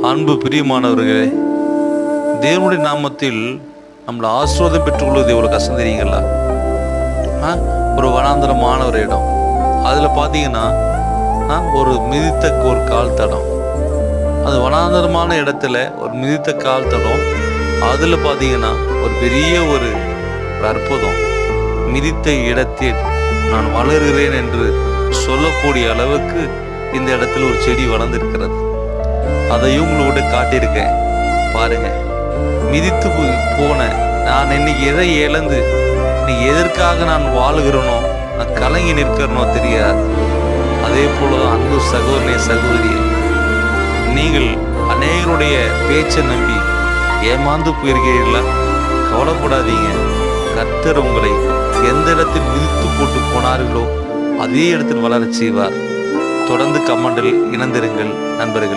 அன்பு பிரியமானவர்களே, தேவனுடைய நாமத்தில் நம்மளை ஆசீர்வாதம் பெற்றுக்கொள்வது எவ்வளோ கஷ்டம் தெரியுங்களா? ஒரு வனாந்தரமான ஒரு இடம், அதில் பார்த்தீங்கன்னா ஒரு மிதித்த ஒரு கால் தடம். அது வனாந்தரமான இடத்துல ஒரு மிதித்த கால் தடம், அதில் பார்த்தீங்கன்னா ஒரு பெரிய ஒரு அற்புதம். மிதித்த இடத்தில் நான் வளர்கிறேன் என்று சொல்லக்கூடிய அளவுக்கு இந்த இடத்துல ஒரு செடி வளர்ந்திருக்கிறது. அதையும் உங்களோட காட்டியிருக்கேன் பாருங்க. மிதித்து போன நான் இன்னைக்கு எதை இழந்து இன்னைக்கு எதற்காக நான் வாழுகிறேனோ, நான் கலங்கி நிற்கிறனோ தெரியாது. அதே போலதான் அன்பு சகோதரனே சகோதரியே, நீங்கள் அநேகருடைய பேச்சை நம்பி ஏமாந்து போயிருக்கிறீர்களா? கவலைப்படாதீங்க. கர்த்தர் உங்களை எந்த இடத்தில் மிதித்து போட்டு போனார்களோ அதே இடத்தில் வளரச் செய்வார். தொடர்ந்து கமெண்டில் இணைந்திருங்கள் நண்பர்களே.